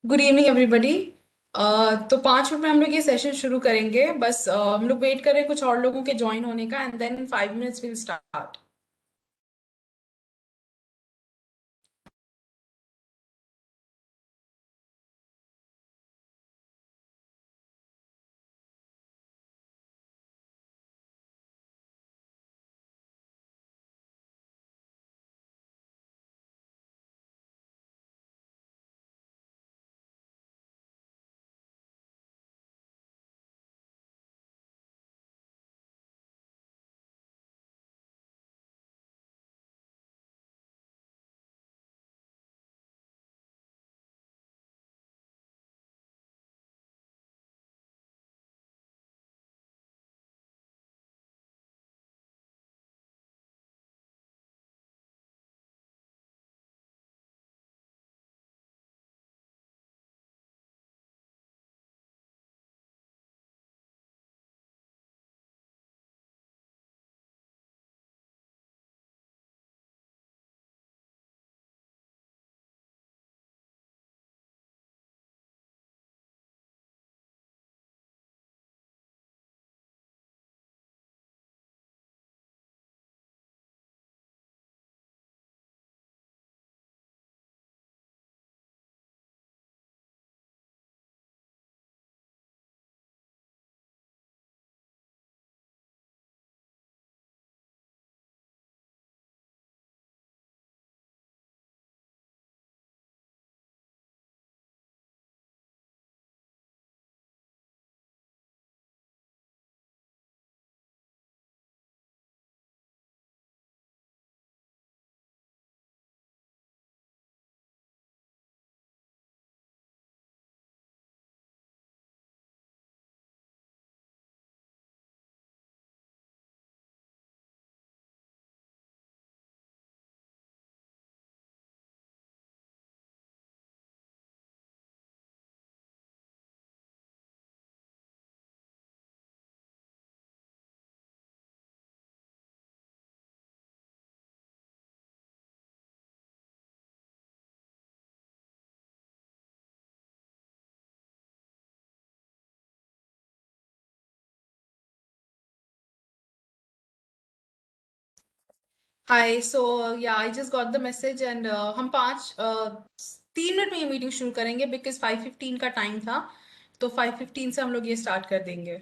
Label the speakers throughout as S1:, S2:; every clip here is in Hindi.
S1: Good evening everybody. तो 5 मिनट में हम लोग ये सेशन शुरू करेंगे। बस हम लोग वेट कर रहे हैं कुछ और लोगों के ज्वाइन होने का, and then in 5 minutes will start. Hi, so या I just got the message and हम 3 मिनट में ये मीटिंग शुरू करेंगे बिकॉज 5:15 का टाइम था। तो 5:15 से हम लोग ये स्टार्ट कर देंगे।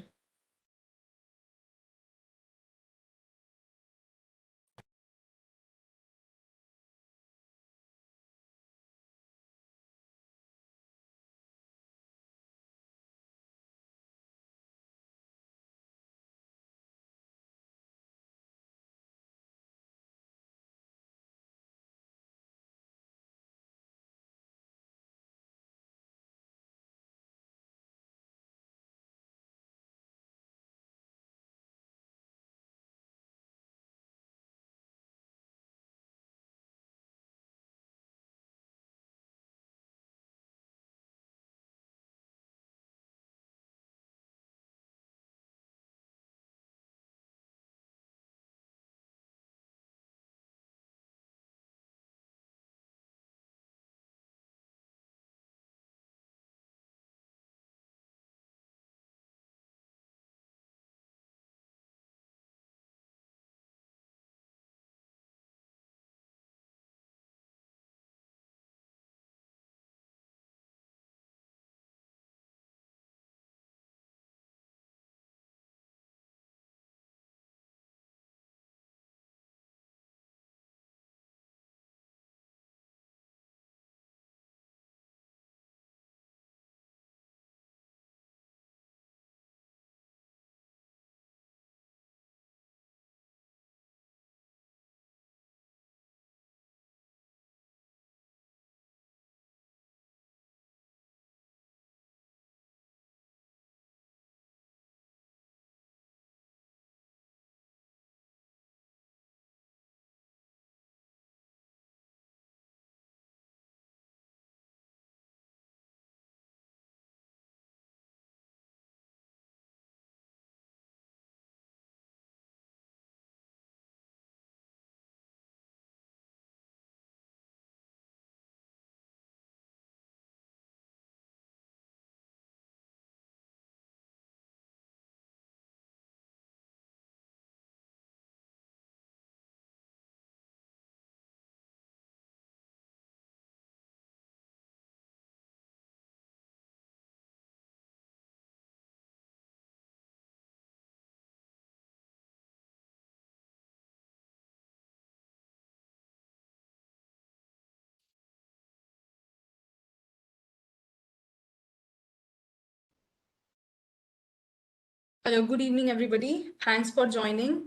S1: Hello, good evening everybody. Thanks for joining.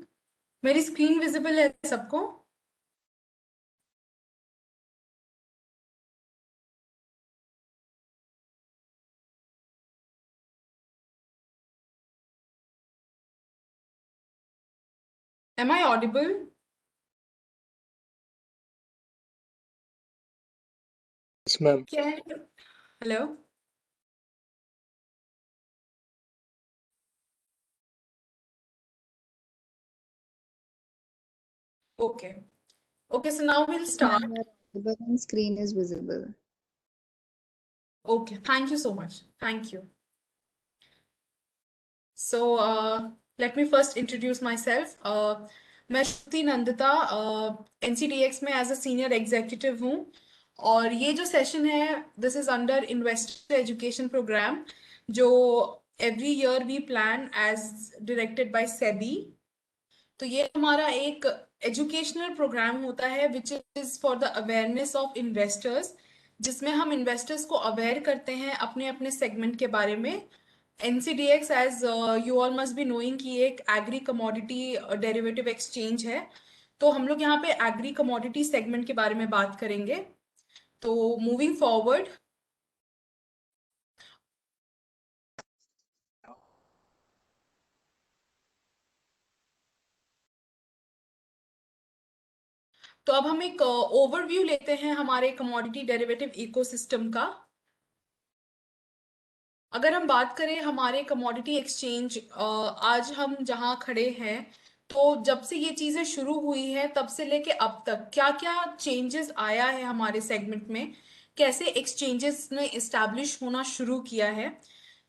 S1: मेरी स्क्रीन विजिबल है सबको? Am I audible?
S2: Yes, ma'am.
S1: Hello. Okay okay, so now will
S3: Yes, ma'am,
S1: start.
S3: you are audible and screen is visible.
S1: Okay, thank you so much. Thank you. So, let me first introduce myself. मैं श्रुति नंदिता NCDX में एज अ सीनियर एग्जीक्यूटिव हूँ, और ये जो सेशन है this is under investor education program जो every year we plan as directed by SEBI. तो ये हमारा एक एजुकेशनल प्रोग्राम होता है which is for the awareness of investors, जिसमें हम इन्वेस्टर्स को अवेयर करते हैं अपने अपने सेगमेंट के बारे में। NCDX, as you all must be knowing, कि एक एग्री कमोडिटी डेरिवेटिव एक्सचेंज है। तो हम लोग यहाँ पे एग्री कमोडिटी सेगमेंट के बारे में बात करेंगे। तो मूविंग फॉरवर्ड, तो अब हम एक ओवरव्यू लेते हैं हमारे कमोडिटी डेरिवेटिव इकोसिस्टम का। अगर हम बात करें हमारे कमोडिटी एक्सचेंज, आज हम जहां खड़े हैं, तो जब से ये चीजें शुरू हुई है तब से लेके अब तक क्या क्या चेंजेस आया है हमारे सेगमेंट में, कैसे एक्सचेंजेस ने इस्टेब्लिश होना शुरू किया है।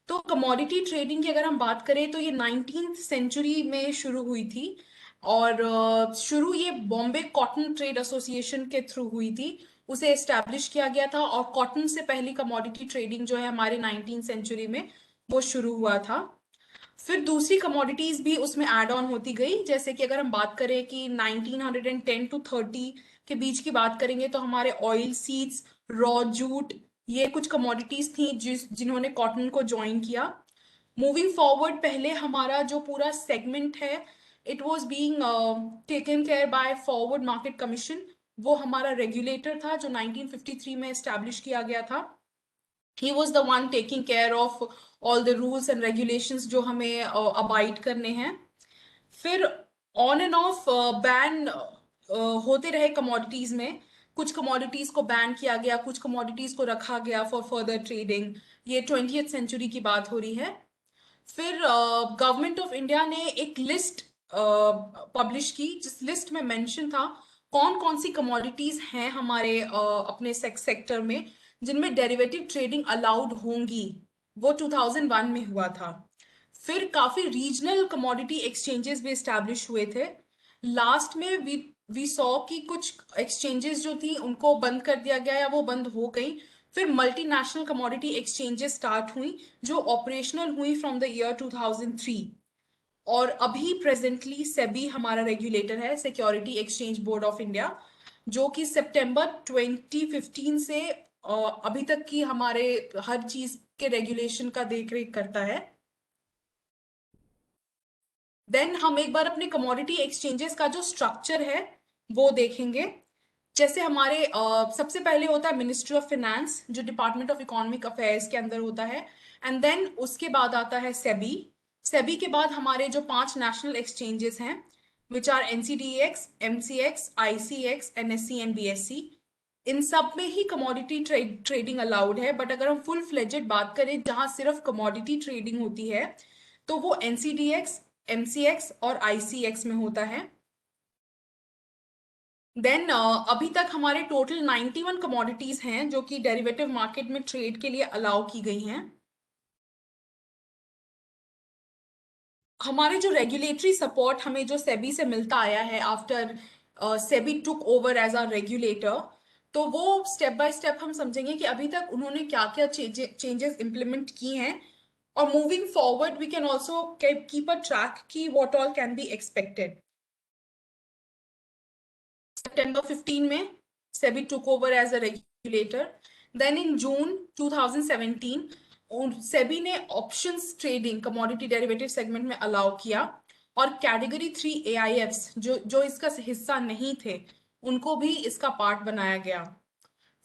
S1: तो कमोडिटी ट्रेडिंग की अगर हम बात करें तो ये 19th सेंचुरी में शुरू हुई थी, और शुरू ये बॉम्बे कॉटन ट्रेड एसोसिएशन के थ्रू हुई थी। उसे एस्टैब्लिश किया गया था, और कॉटन से पहली कमोडिटी ट्रेडिंग जो है हमारे 19th सेंचुरी में वो शुरू हुआ था। फिर दूसरी कमोडिटीज भी उसमें ऐड ऑन होती गई, जैसे कि अगर हम बात करें कि 1910 टू 30 के बीच की बात करेंगे तो हमारे ऑयल सीड्स, रॉ जूट, ये कुछ कमोडिटीज थी जिन्होंने कॉटन को ज्वाइन किया। मूविंग फॉरवर्ड, पहले हमारा जो पूरा सेगमेंट है it was being taken care by forward market commission. वो हमारा रेगुलेटर था जो 1953 में एस्टैब्लिश किया गया था। He was the one taking care of all the rules and regulations जो हमें अबाइड करने हैं। फिर ऑन एंड ऑफ बैन होते रहे कमोडिटीज में। कुछ कमोडिटीज को बैन किया गया, कुछ कमोडिटीज को रखा गया फॉर फर्दर ट्रेडिंग। ये 20th सेंचुरी की बात हो रही है। फिर गवर्नमेंट ऑफ इंडिया ने एक लिस्ट पब्लिश की, जिस लिस्ट में मेंशन था कौन कौन सी कमोडिटीज हैं हमारे अपने सेक्टर में जिनमें डेरिवेटिव ट्रेडिंग अलाउड होंगी। वो 2001 में हुआ था। फिर काफी रीजनल कमोडिटी एक्सचेंजेस भी स्टैब्लिश हुए थे। लास्ट में वी सॉ कि कुछ एक्सचेंजेस जो थी उनको बंद कर दिया गया या वो बंद हो गई। फिर मल्टीनेशनल कमोडिटी एक्सचेंजेस स्टार्ट हुई जो ऑपरेशनल हुई फ्रॉम द ईयर 2003। और अभी प्रेजेंटली सेबी हमारा रेगुलेटर है, security exchange board of India, जो कि सितंबर 2015 से अभी तक की हमारे हर चीज के रेगुलेशन का देख रेख करता है। देन हम एक बार अपने कमोडिटी एक्सचेंजेस का जो स्ट्रक्चर है वो देखेंगे। जैसे हमारे सबसे पहले होता है मिनिस्ट्री ऑफ फाइनेंस, जो डिपार्टमेंट ऑफ इकोनॉमिक अफेयर्स के अंदर होता है। एंड देन उसके बाद आता है सेबी। सेबी के बाद हमारे जो 5 नेशनल एक्सचेंजेस हैं which are NCDX, MCX, ICX, NSE and BSE। इन सब में ही कमोडिटी ट्रेडिंग अलाउड है, बट अगर हम फुल फ्लेजेड बात करें जहां सिर्फ कमोडिटी ट्रेडिंग होती है तो वो NCDX, MCX और ICX में होता है। देन अभी तक हमारे टोटल 91 कमोडिटीज हैं जो कि डेरिवेटिव मार्केट में ट्रेड के लिए अलाउ की गई हैं। हमारे जो रेगुलेटरी सपोर्ट हमें जो सेबी से मिलता आया है after SEBI took over as a regulator, तो वो स्टेप बाय स्टेप हम समझेंगे कि अभी तक उन्होंने क्या क्या चेंजेस इंप्लीमेंट की हैं। और moving forward we can also keep a track कि what all can be expected. September 15 में SEBI took over as a regulator. Then in June 2017, SEBI ने options trading commodity derivative segment में अलाउ किया, और कैटेगरी 3 एआईएफ्स जो जो इसका हिस्सा नहीं थे उनको भी इसका पार्ट बनाया गया।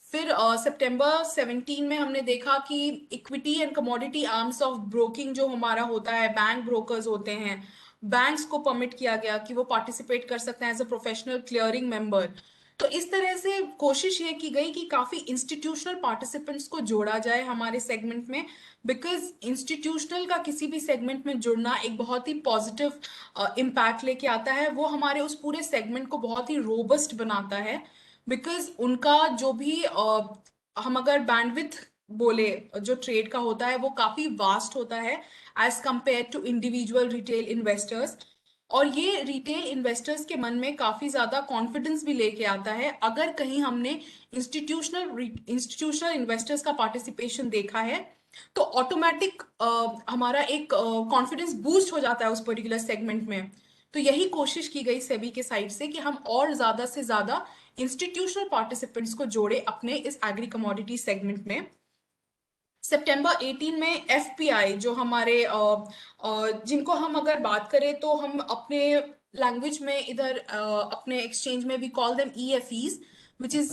S1: फिर सितंबर 17 में हमने देखा कि equity and commodity arms of broking जो हमारा होता है, बैंक ब्रोकर्स होते हैं, बैंक्स को परमिट किया गया कि वो पार्टिसिपेट कर सकते हैं as a professional clearing member. तो इस तरह से कोशिश ये की गई कि काफी इंस्टीट्यूशनल पार्टिसिपेंट्स को जोड़ा जाए हमारे सेगमेंट में, बिकॉज इंस्टीट्यूशनल का किसी भी सेगमेंट में जुड़ना एक बहुत ही पॉजिटिव इम्पैक्ट लेके आता है। वो हमारे उस पूरे सेगमेंट को बहुत ही रोबस्ट बनाता है, बिकॉज उनका जो भी हम अगर बैंडविथ बोले जो ट्रेड का होता है वो काफी वास्ट होता है as compare to individual retail investors. और ये रिटेल इन्वेस्टर्स के मन में काफी ज्यादा कॉन्फिडेंस भी लेके आता है अगर कहीं हमने इंस्टीट्यूशनल इन्वेस्टर्स का पार्टिसिपेशन देखा है, तो ऑटोमेटिक हमारा एक कॉन्फिडेंस बूस्ट हो जाता है उस पर्टिकुलर सेगमेंट में। तो यही कोशिश की गई सेबी के साइड से कि हम और ज्यादा से ज्यादा इंस्टीट्यूशनल पार्टिसिपेंट्स को जोड़े अपने इस एग्री कमोडिटी सेगमेंट में। सितंबर 18 में एफपीआई जो हमारे जिनको हम अगर बात करें तो हम अपने लैंग्वेज में इधर अपने एक्सचेंज में we call them EFEs, which is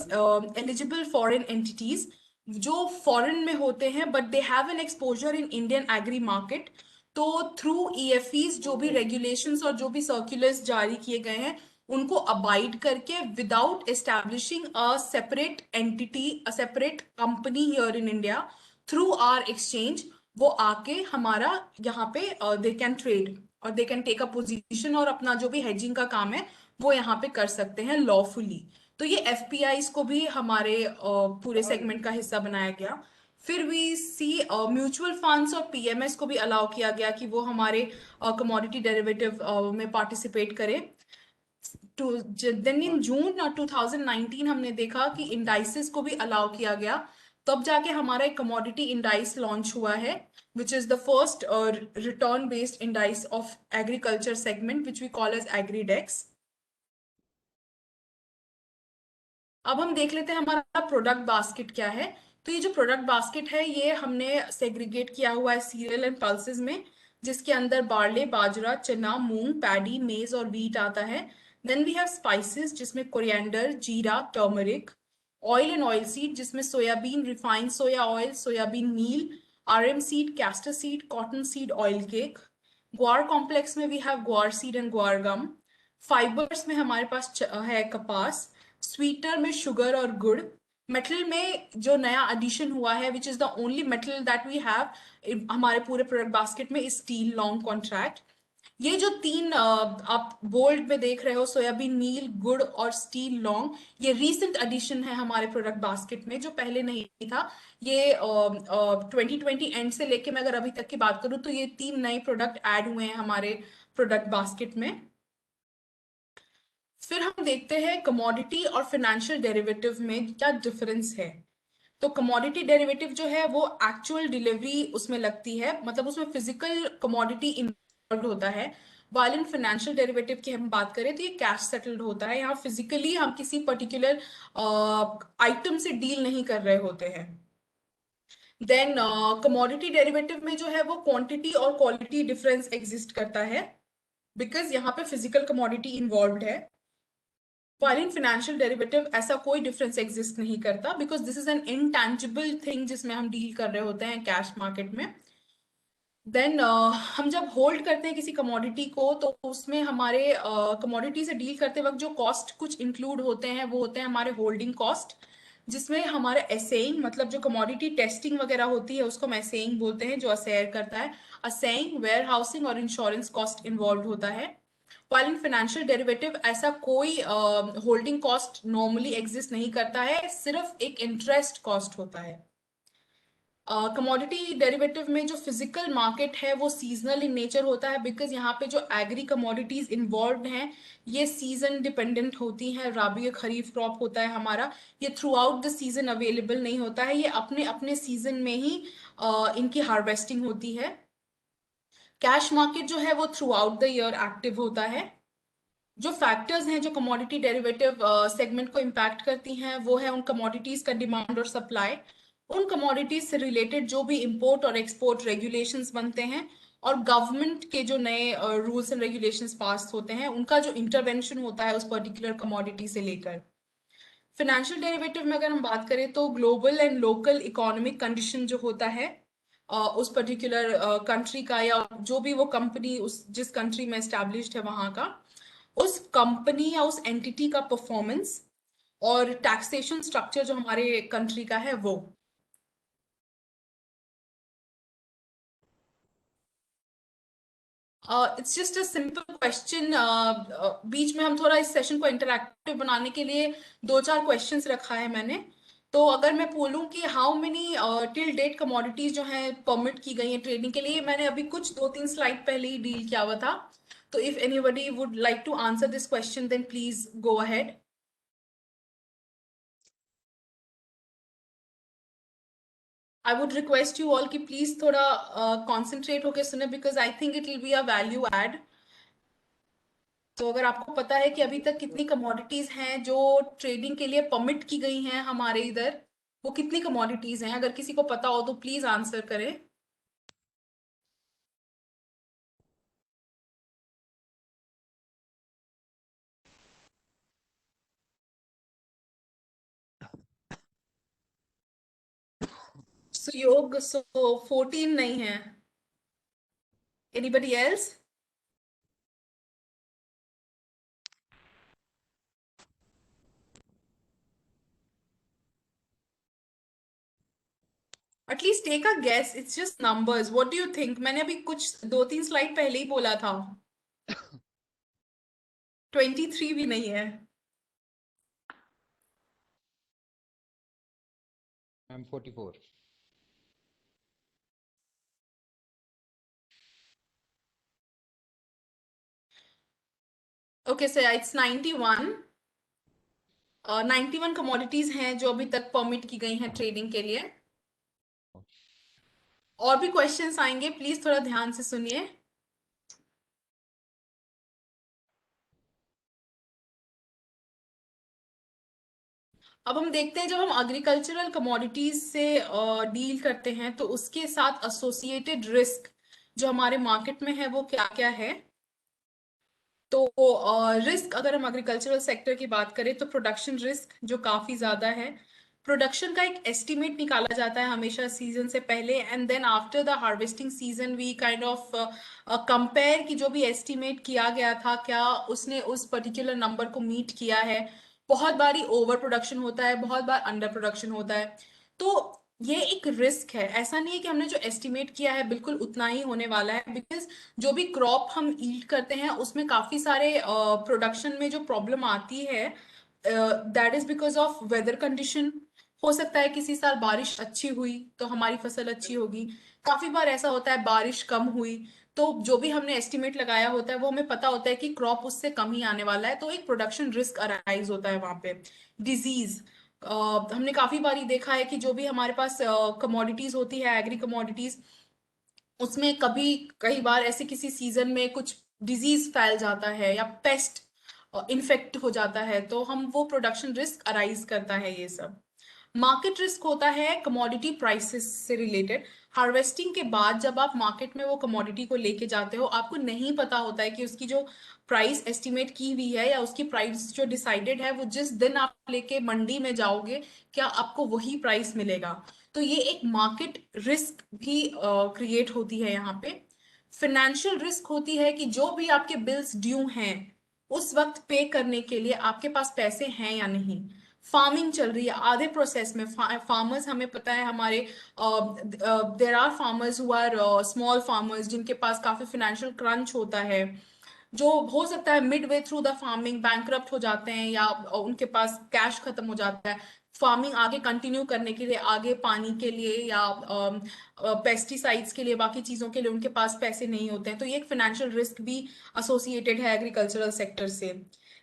S1: eligible foreign entities, जो फॉरेन में होते हैं but they have an exposure in Indian agri market. तो थ्रू ईएफईज जो भी रेगुलेशंस और जो भी सर्कुलर्स जारी किए गए हैं उनको अबाइड करके without establishing a separate entity, a separate company here in India, through our exchange वो आके हमारा यहाँ पे दे कैन ट्रेड और they can take a position और अपना जो भी हेजिंग का काम है वो यहाँ पे कर सकते हैं लॉफुली। तो ये एफपीआईज को भी हमारे पूरे सेगमेंट का हिस्सा बनाया गया। फिर वी सी म्यूचुअल फंड्स और पीएमएस को भी अलाउ किया गया कि वो हमारे कमोडिटी डेरिवेटिव में पार्टिसिपेट करें। टू देन इन जून 2019 हमने देखा कि इंडाइसेस को भी अलाउ किया गया, तब जाके हमारा एक कमोडिटी इंडाइस लॉन्च हुआ है which is the first return based indices of agriculture segment which we call as Agridex. अब हम देख लेते हैं हमारा प्रोडक्ट बास्केट क्या है। तो ये जो प्रोडक्ट बास्केट है ये हमने सेग्रीगेट किया हुआ है सीरियल एंड पल्सेस में, जिसके अंदर बार्ले, बाजरा, चना, मूंग, पैडी, मेज और व्हीट आता है। देन वी हैव स्पाइसेस जिसमें coriander, jeera, turmeric. Oil and oil seed जिसमें soybean, refined soya oil, soybean meal, RM seed, castor seed, cotton seed, oil cake. Guar complex में we have guar seed and guar gum. Fibres में हमारे पास है कपास। स्वीटनर में शुगर और गुड़। मेटल में जो नया एडिशन हुआ है which is the only metal that we have हमारे पूरे प्रोडक्ट बास्केट में, इज स्टील लॉन्ग कॉन्ट्रैक्ट। ये जो तीन आप बोल्ड में देख रहे हो, सोयाबीन मील, गुड़ और स्टील लॉन्ग, ये रीसेंट एडिशन है हमारे प्रोडक्ट बास्केट में जो पहले नहीं था। ये 2020 एंड से लेके मैं अगर अभी तक की बात करूं तो ये तीन नए प्रोडक्ट ऐड हुए हैं हमारे प्रोडक्ट बास्केट में। फिर हम देखते हैं कमोडिटी और फाइनेंशियल डेरिवेटिव में क्या डिफरेंस है। तो कमोडिटी डेरिवेटिव जो है वो एक्चुअल डिलीवरी उसमें लगती है, मतलब उसमें फिजिकल कमोडिटी इन्वॉल्व होता है। वाइल इन फाइनेंशियल डेरिवेटिव की हम बात करें तो ये कैश सेटल्ड होता है, यहाँ फिजिकली हम किसी पर्टिकुलर आइटम से डील नहीं कर रहे होते हैं। देन कमोडिटी डेरिवेटिव में जो है वो क्वांटिटी और क्वालिटी डिफरेंस एग्जिस्ट करता है, बिकॉज यहाँ पे फिजिकल कमोडिटी इन्वॉल्व है। while in financial derivative ऐसा कोई डिफरेंस एग्जिस्ट नहीं करता, because this is an intangible thing जिसमें हम डील कर रहे होते हैं कैश मार्केट में। देन हम जब होल्ड करते हैं किसी कमोडिटी को तो उसमें हमारे कमोडिटी से डील करते वक्त जो कॉस्ट कुछ इंक्लूड होते हैं वो होते हैं हमारे होल्डिंग कॉस्ट, जिसमें हमारे असेइंग, मतलब जो कमोडिटी टेस्टिंग वगैरह होती है उसको हम असेइंग बोलते हैं, जो असेयर करता है। असेइंग, वेयर हाउसिंग और इंश्योरेंस कॉस्ट इन्वॉल्व होता है। while इन फाइनेंशियल डेरिवेटिव ऐसा कोई होल्डिंग कॉस्ट नॉर्मली एग्जिस्ट नहीं करता है, सिर्फ एक इंटरेस्ट कॉस्ट होता है। कमोडिटी डेरिवेटिव में जो फिजिकल मार्केट है वो सीजनल इन नेचर होता है, बिकॉज यहाँ पे जो एग्री कमोडिटीज इन्वॉल्व हैं ये सीजन डिपेंडेंट होती हैं। राबी खरीफ क्रॉप होता है हमारा, ये through out the season available नहीं होता है, ये अपने अपने सीजन में ही इनकी हार्वेस्टिंग होती है। कैश मार्केट जो है वो through out the year active होता है। जो फैक्टर्स हैं जो कमोडिटी डेरिवेटिव सेगमेंट को इम्पैक्ट करती हैं वो है उन कमोडिटीज का डिमांड और सप्लाई। उन कमोडिटीज से रिलेटेड जो भी इंपोर्ट और एक्सपोर्ट रेगुलेशंस बनते हैं और गवर्नमेंट के जो नए रूल्स एंड रेगुलेशंस पास होते हैं, उनका जो इंटरवेंशन होता है उस पर्टिकुलर कमोडिटी से लेकर। फाइनेंशियल डेरिवेटिव में अगर हम बात करें तो global and local economic condition जो होता है उस पर्टिकुलर कंट्री का, या जो भी वो कंपनी उस जिस कंट्री में एस्टैब्लिश्ड है वहां का, उस कंपनी या उस एंटिटी का परफॉर्मेंस और टैक्सेशन स्ट्रक्चर जो हमारे कंट्री का है वो। It's just a simple question. बीच में हम थोड़ा इस सेशन को इंटरैक्टिव बनाने के लिए दो चार क्वेश्चंस रखा है मैंने। तो अगर मैं बोलूं कि how many till date commodities जो हैं परमिट की गई हैं ट्रेडिंग के लिए, मैंने अभी कुछ दो तीन स्लाइड पहले ही डील किया हुआ था। तो if anybody would like to answer this question then please go ahead. I would request you all कि प्लीज थोड़ा कॉन्सेंट्रेट होकर सुने, because I think it will be a value add. तो अगर आपको पता है कि अभी तक कितनी कमोडिटीज हैं जो ट्रेडिंग के लिए परमिट की गई हैं हमारे इधर, वो कितनी कमोडिटीज हैं, अगर किसी को पता हो तो प्लीज आंसर करें। सुयोग, सो 14 नहीं है। Anybody else? At least take a guess, it's just numbers. What do you think? मैंने अभी कुछ दो तीन स्लाइड पहले ही बोला था। 23 भी नहीं है।
S4: Ma'am 44।
S1: Okay sir, it's 91। 91 commodities हैं जो अभी तक परमिट की गई हैं ट्रेडिंग के लिए। और भी क्वेश्चंस आएंगे, प्लीज थोड़ा ध्यान से सुनिए। अब हम देखते हैं, जब हम एग्रीकल्चरल कमोडिटीज से डील करते हैं तो उसके साथ एसोसिएटेड रिस्क जो हमारे मार्केट में है वो क्या क्या है। तो रिस्क अगर हम एग्रीकल्चरल सेक्टर की बात करें तो प्रोडक्शन रिस्क जो काफी ज्यादा है। प्रोडक्शन का एक एस्टिमेट निकाला जाता है हमेशा सीजन से पहले, and then after the harvesting season we kind of compare कि जो भी एस्टिमेट किया गया था क्या उसने उस पर्टिकुलर नंबर को मीट किया है। बहुत बारी ओवर प्रोडक्शन होता है, बहुत बार अंडर प्रोडक्शन होता है। तो ये एक रिस्क है, ऐसा नहीं है कि हमने जो एस्टिमेट किया है बिल्कुल उतना ही होने वाला है, बिकॉज जो भी क्रॉप हम ईल्ड करते हैं उसमें काफी सारे प्रोडक्शन में जो प्रॉब्लम आती है that is because of weather condition. हो सकता है किसी साल बारिश अच्छी हुई तो हमारी फसल अच्छी होगी, काफी बार ऐसा होता है बारिश कम हुई, तो जो भी हमने एस्टिमेट लगाया होता है वो हमें पता होता है कि क्रॉप उससे कम ही आने वाला है, तो एक प्रोडक्शन रिस्क अराइज होता है वहां पे। डिजीज, हमने काफी बार देखा है कि जो भी हमारे पास कमोडिटीज होती है, एग्री कमोडिटीज, उसमें कभी कई बार ऐसे किसी सीजन में कुछ डिजीज फैल जाता है या पेस्ट इन्फेक्ट हो जाता है, तो हम वो प्रोडक्शन रिस्क अराइज करता है ये सब। मार्केट रिस्क होता है कमोडिटी प्राइसेस से रिलेटेड। हार्वेस्टिंग के बाद जब आप मार्केट में वो कमोडिटी को लेके जाते हो, आपको नहीं पता होता है कि उसकी जो प्राइस एस्टिमेट की हुई है या उसकी प्राइस जो डिसाइडेड है वो जिस दिन आप लेके मंडी में जाओगे क्या आपको वही प्राइस मिलेगा। तो ये एक मार्केट रिस्क भी क्रिएट होती है यहाँ पे। फाइनेंशियल रिस्क होती है कि जो भी आपके बिल्स ड्यू हैं उस वक्त पे करने के लिए आपके पास पैसे हैं या नहीं। फार्मिंग चल रही है, आधे प्रोसेस में फार्मर्स, हमें पता है हमारे there are farmers who are small farmers जिनके पास काफी फाइनेंशियल क्रंच होता है, जो हो सकता है mid way through the farming bankrupt हो जाते हैं या उनके पास कैश खत्म हो जाता है। फार्मिंग आगे कंटिन्यू करने के लिए, आगे पानी के लिए या पेस्टिसाइड्स के लिए, बाकी चीजों के लिए उनके पास पैसे नहीं होते हैं, तो ये एक फाइनेंशियल रिस्क भी एसोसिएटेड है एग्रीकल्चरल सेक्टर से।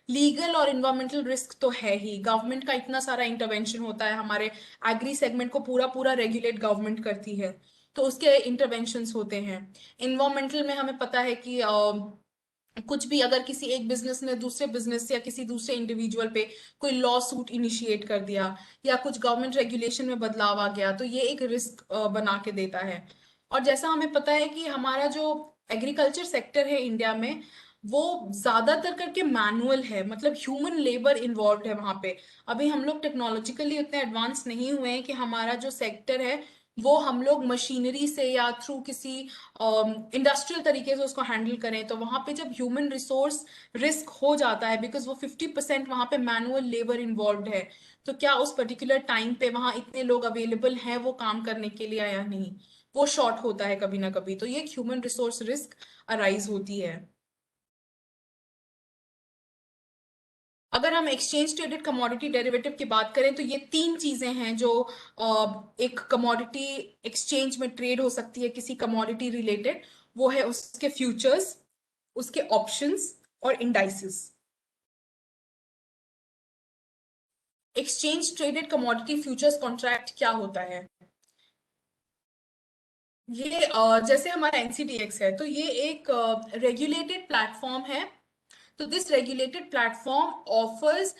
S1: लीगल और इन्वायरमेंटल रिस्क तो है ही, गवर्नमेंट का इतना सारा इंटरवेंशन होता है हमारे एग्री सेगमेंट को पूरा पूरा रेगुलेट गवर्नमेंट करती है, तो उसके इंटरवेंशंस होते हैं। इन्वायरमेंटल में हमें पता है कि कुछ भी अगर किसी एक बिजनेस ने दूसरे बिजनेस या किसी दूसरे इंडिविजुअल पे कोई लॉ सूट इनिशिएट कर दिया, या कुछ गवर्नमेंट रेगुलेशन में बदलाव आ गया, तो ये एक रिस्क बना के देता है। और जैसा हमें पता है कि हमारा जो एग्रीकल्चर सेक्टर है इंडिया में, वो ज्यादातर करके मैनुअल है, मतलब ह्यूमन लेबर इन्वॉल्व है वहां पे। अभी हम लोग टेक्नोलॉजिकली उतने एडवांस नहीं हुए हैं कि हमारा जो सेक्टर है वो हम लोग मशीनरी से या थ्रू किसी इंडस्ट्रियल तरीके से उसको हैंडल करें। तो वहां पे जब ह्यूमन रिसोर्स रिस्क हो जाता है, बिकॉज वो 50% वहां पे मैनुअल लेबर इन्वॉल्व है, तो क्या उस पर्टिकुलर टाइम पे वहां इतने लोग अवेलेबल हैं वो काम करने के लिए या नहीं, वो शॉर्ट होता है कभी ना कभी, तो ये ह्यूमन रिसोर्स रिस्क अराइज होती है। अगर हम एक्सचेंज ट्रेडेड कमोडिटी डेरिवेटिव की बात करें, तो ये तीन चीजें हैं जो एक कमोडिटी एक्सचेंज में ट्रेड हो सकती है किसी कमोडिटी रिलेटेड। वो है उसके फ्यूचर्स, उसके ऑप्शंस और indices. Exchange traded commodity futures contract क्या होता है? ये जैसे हमारा एनसीडीएक्स है, तो ये एक रेगुलेटेड प्लेटफॉर्म है। तो this regulated platform offers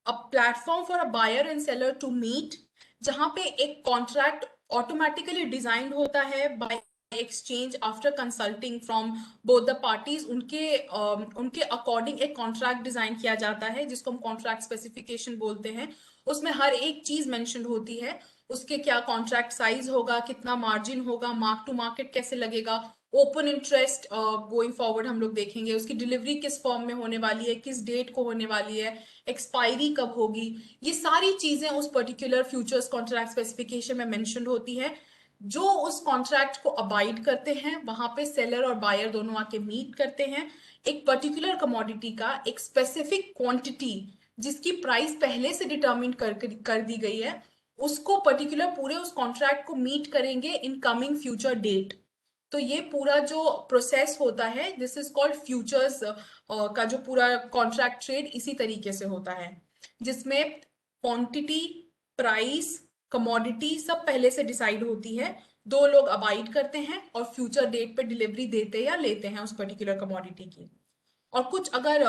S1: a platform for a buyer and seller to meet, जहां पे एक कॉन्ट्रैक्ट ऑटोमेटिकली डिजाइंड होता है by exchange after consulting from both the parties. उनके अकॉर्डिंग एक कॉन्ट्रैक्ट डिजाइन किया जाता है जिसको हम कॉन्ट्रैक्ट स्पेसिफिकेशन बोलते हैं। उसमें हर एक चीज मेंशन होती है, उसके क्या कॉन्ट्रैक्ट साइज होगा, कितना मार्जिन होगा, मार्क टू मार्केट कैसे लगेगा, ओपन इंटरेस्ट गोइंग फॉरवर्ड हम लोग देखेंगे, उसकी डिलीवरी किस फॉर्म में होने वाली है, किस डेट को होने वाली है, एक्सपायरी कब होगी। ये सारी चीजें उस पर्टिकुलर फ्यूचर्स कॉन्ट्रैक्ट स्पेसिफिकेशन में मेंशन होती है। जो उस कॉन्ट्रैक्ट को अबाइड करते हैं, वहां पे सेलर और बायर दोनों आके मीट करते हैं। एक पर्टिकुलर कमोडिटी का एक स्पेसिफिक क्वांटिटी जिसकी प्राइस पहले से डिटरमिन कर दी गई है, उसको पर्टिकुलर पूरे उस कॉन्ट्रैक्ट को मीट करेंगे इन कमिंग फ्यूचर डेट। तो ये पूरा जो प्रोसेस होता है, दिस इज कॉल्ड फ्यूचर्स का जो पूरा कॉन्ट्रैक्ट ट्रेड इसी तरीके से होता है, जिसमें क्वांटिटी, प्राइस, कमोडिटी सब पहले से डिसाइड होती है, दो लोग अबाइड करते हैं और फ्यूचर डेट पे डिलीवरी देते या लेते हैं उस पर्टिकुलर कमोडिटी की। और कुछ अगर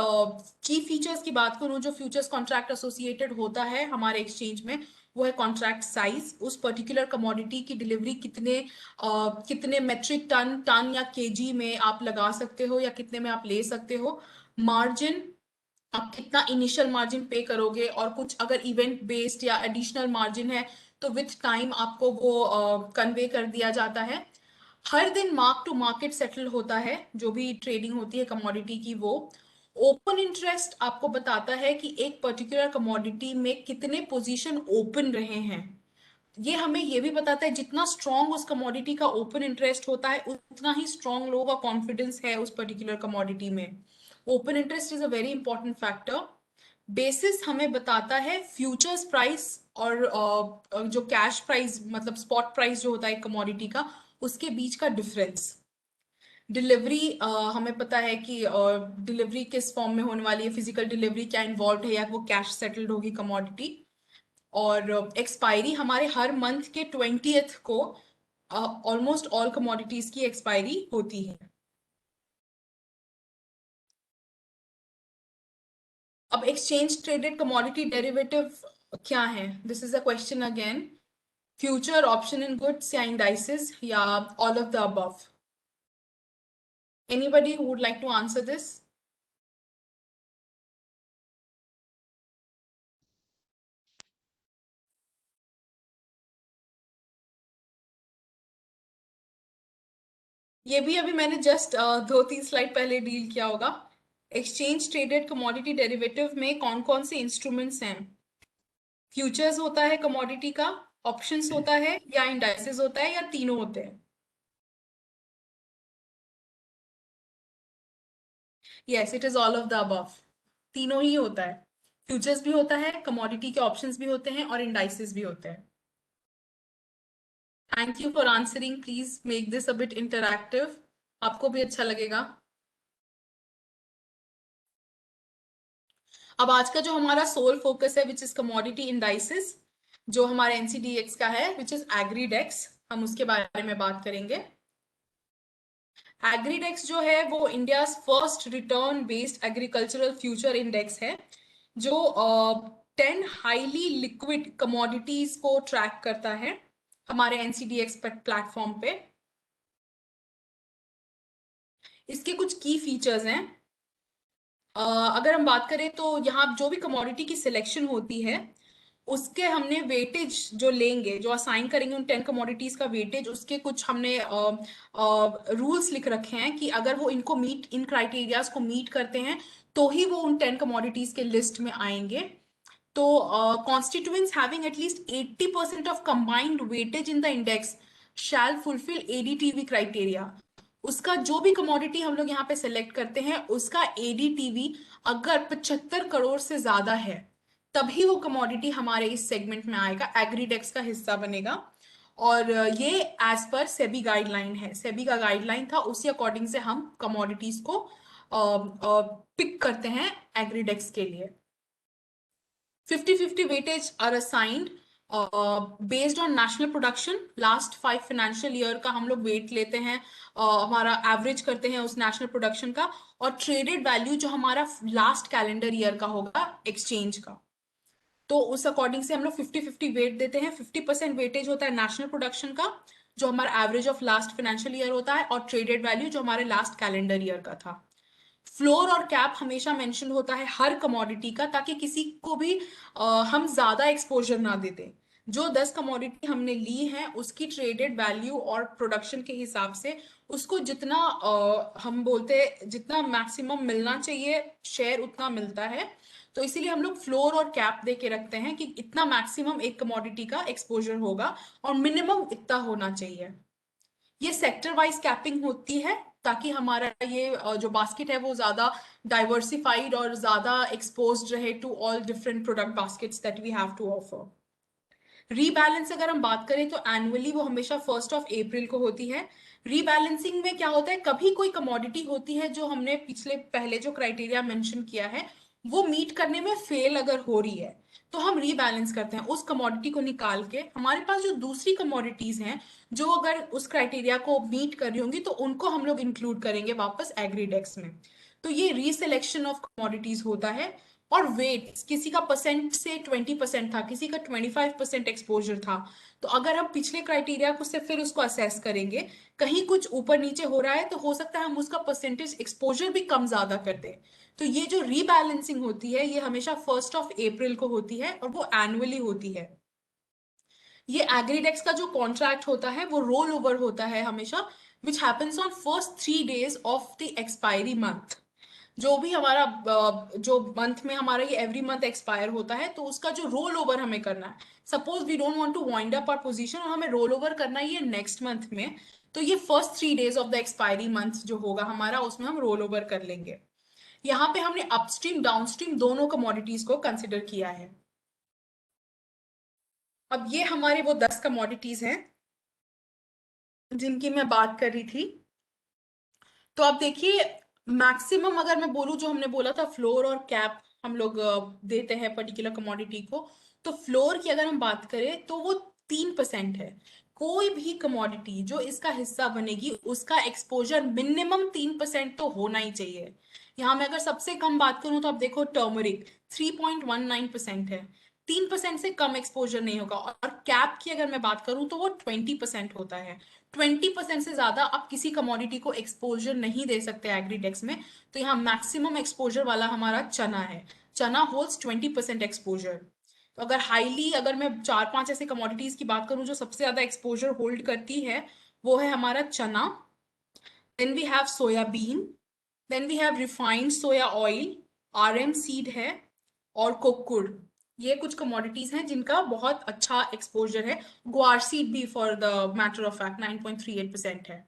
S1: की फीचर्स की बात करूं जो फ्यूचर्स कॉन्ट्रैक्ट एसोसिएटेड होता है हमारे एक्सचेंज में, वो है कॉन्ट्रैक्ट साइज, उस पर्टिकुलर कमोडिटी की डिलीवरी कितने मेट्रिक टन, या केजी में आप लगा सकते हो या कितने में आप ले सकते हो। मार्जिन, आप कितना इनिशियल मार्जिन पे करोगे, और कुछ अगर इवेंट बेस्ड या एडिशनल मार्जिन है तो विथ टाइम आपको वो कन्वे कर दिया जाता है। हर दिन मार्क टू मार्केट सेटल होता है, जो भी ट्रेडिंग होती है कमोडिटी की वो। ओपन इंटरेस्ट आपको बताता है कि एक पर्टिकुलर कमोडिटी में कितने पोजीशन ओपन रहे हैं। ये हमें ये भी बताता है जितना स्ट्रांग उस कमोडिटी का ओपन इंटरेस्ट होता है, उतना ही स्ट्रांग लोगों का कॉन्फिडेंस है उस पर्टिकुलर कमोडिटी में। Open interest is a very important factor. Basis हमें बताता है फ्यूचर्स प्राइस और जो कैश प्राइस मतलब स्पॉट प्राइस जो होता है कमोडिटी का, उसके बीच का डिफरेंस। डिलीवरी हमें पता है कि डिलीवरी किस फॉर्म में होने वाली है, फिजिकल डिलीवरी क्या इन्वॉल्व है या वो कैश सेटल्ड होगी कमोडिटी। और एक्सपायरी हमारे हर मंथ के 20th को ऑलमोस्ट ऑल कमोडिटीज की एक्सपायरी होती है। अब एक्सचेंज ट्रेडेड कमोडिटी डेरिवेटिव क्या है? This is a question again. Future, option in goods या इंडाइसेस या all of the above? Anybody who would like to answer this? ये भी अभी मैंने जस्ट 2-3 स्लाइड पहले डील किया होगा। एक्सचेंज ट्रेडेड कमोडिटी डेरिवेटिव में कौन कौन से इंस्ट्रूमेंट्स हैं? फ्यूचर्स होता है कमोडिटी का, ऑप्शंस होता है या इंडाइसेस होता है या तीनों होते हैं? Yes, it is all of the above. तीनों ही होता है। फ्यूचर्स भी होता है, कमोडिटी के ऑप्शंस भी होते हैं और इंडाइसेस भी होते हैं। Thank you for answering, please make this a bit interactive, आपको भी अच्छा लगेगा। अब आज का जो हमारा सोल फोकस है विच इज कमोडिटी इंडाइसेस, जो हमारे एनसीडीएक्स का है विच इज एग्रीडेक्स, हम उसके बारे में बात करेंगे। एग्रीडेक्स जो है वो India first return based agricultural future index है, जो 10 हाईली लिक्विड कमोडिटीज को ट्रैक करता है हमारे एनसीडीएक्स प्लेटफॉर्म पे। इसके कुछ की फीचर्स हैं। अगर हम बात करें तो यहाँ जो भी कमोडिटी की सिलेक्शन होती है उसके हमने वेटेज जो लेंगे, जो असाइन करेंगे उन 10 कमोडिटीज का वेटेज, उसके कुछ हमने रूल्स लिख रखे हैं कि अगर वो इनको मीट, इन क्राइटेरियाज को मीट करते हैं तो ही वो उन 10 कमोडिटीज के लिस्ट में आएंगे। तो constituents having at least 80% of combined weightage in the index shall fulfill ADTV criteria। उसका जो भी कमोडिटी हम लोग यहाँ पे सेलेक्ट करते हैं उसका ADTV अगर 75 करोड़ से ज्यादा है तभी वो कमोडिटी हमारे इस सेगमेंट में आएगा, एग्रीडेक्स का हिस्सा बनेगा। और ये एज पर सेबी गाइडलाइन है, सेबी का गाइडलाइन था, उसी अकॉर्डिंग से हम कमोडिटीज को पिक करते हैं एग्रीडेक्स के लिए। 50-50 weightage are assigned based on national production। Last 5 financial year का हम लोग वेट लेते हैं, हमारा एवरेज करते हैं उस नेशनल प्रोडक्शन का, और ट्रेडेड वैल्यू जो हमारा लास्ट कैलेंडर ईयर का होगा एक्सचेंज का, तो उस अकॉर्डिंग से हम लोग 50-50 वेट देते हैं। 50% वेटेज होता है नेशनल प्रोडक्शन का जो हमारा average of last financial year होता है, और ट्रेडेड वैल्यू जो हमारे लास्ट कैलेंडर ईयर का था। फ्लोर और कैप हमेशा मेंशन होता है हर कमोडिटी का, ताकि किसी को भी हम ज्यादा एक्सपोजर ना दे दें। जो 10 कमोडिटी हमने ली है उसकी ट्रेडेड वैल्यू और प्रोडक्शन के हिसाब से उसको जितना हम बोलते हैं जितना मैक्सिमम मिलना चाहिए शेयर उतना मिलता है, तो इसीलिए हम लोग फ्लोर और कैप दे के रखते हैं कि इतना मैक्सिमम एक कमोडिटी का एक्सपोजर होगा और मिनिमम इतना होना चाहिए। ये सेक्टर वाइज कैपिंग होती है ताकि हमारा ये जो बास्केट है वो ज्यादा डाइवर्सिफाइड और ज्यादा एक्सपोज्ड रहे to all different product baskets that we have to offer. Rebalance अगर हम बात करें तो एनुअली वो हमेशा 1 अप्रैल को होती है। रीबैलेंसिंग में क्या होता है, कभी कोई कमोडिटी होती है जो हमने पहले जो क्राइटेरिया मेंशन किया है वो मीट करने में फेल अगर हो रही है तो हम रीबैलेंस करते हैं उस कमोडिटी को निकाल के। हमारे पास जो दूसरी कमोडिटीज हैं जो अगर उस क्राइटेरिया को मीट कर रही होंगी तो उनको हम लोग इंक्लूड करेंगे वापस एग्रीडेक्स में। तो ये रीसिलेक्शन ऑफ कमोडिटीज होता है। और वेट, किसी का परसेंट से 20% था, किसी का 25% एक्सपोजर था, तो अगर हम पिछले क्राइटेरिया को से फिर उसको असेस करेंगे, कहीं कुछ ऊपर नीचे हो रहा है तो हो सकता है हम उसका परसेंटेज एक्सपोजर भी कम ज्यादा कर दें। तो ये जो रीबैलेंसिंग होती है ये हमेशा 1 अप्रैल को होती है और वो एनुअली होती है। ये एग्रीडेक्स का जो कॉन्ट्रैक्ट होता है वो रोल ओवर होता है हमेशा, which happens on first 3 days of the expiry month. जो भी हमारा जो मंथ में हमारा ये एवरी मंथ एक्सपायर होता है तो उसका जो रोल ओवर हमें करना है, suppose we don't want to wind up our position और हमें रोल ओवर करना है ये नेक्स्ट मंथ में, तो ये first 3 days of the expiry month जो होगा हमारा उसमें हम रोल ओवर कर लेंगे। यहाँ पे हमने अपस्ट्रीम डाउनस्ट्रीम दोनों कमोडिटीज को कंसिडर किया है। अब ये हमारे वो 10 कमोडिटीज हैं जिनकी मैं बात कर रही थी। तो अब देखिए मैक्सिमम अगर मैं बोलूं, जो हमने बोला था फ्लोर और कैप हम लोग देते हैं पर्टिकुलर कमोडिटी को, तो फ्लोर की अगर हम बात करें तो वो 3% है। कोई भी कमोडिटी जो इसका हिस्सा बनेगी उसका एक्सपोजर मिनिमम 3% तो होना ही चाहिए। यहाँ मैं अगर सबसे कम बात करूं तो आप देखो टर्मरिक 3.19% है, 3% से कम एक्सपोजर नहीं होगा। और कैप की अगर मैं बात करूं तो वो 20% होता है। 20% से ज्यादा आप किसी कमोडिटी को एक्सपोजर नहीं दे सकते एग्रीडेक्स में। तो यहाँ मैक्सिमम एक्सपोजर वाला हमारा चना है, चना होल्ड्स 20% एक्सपोजर। तो अगर हाईली, अगर मैं 4-5 ऐसे कमोडिटीज की बात करूं जो सबसे ज्यादा एक्सपोजर होल्ड करती है, वो है हमारा chana, then we have soybean, then we have refined soya oil, RM seed है, और कोकुड़। ये कुछ कमोडिटीज हैं जिनका बहुत अच्छा एक्सपोजर है। ग्वार सीड भी for the matter of fact 9.38% है।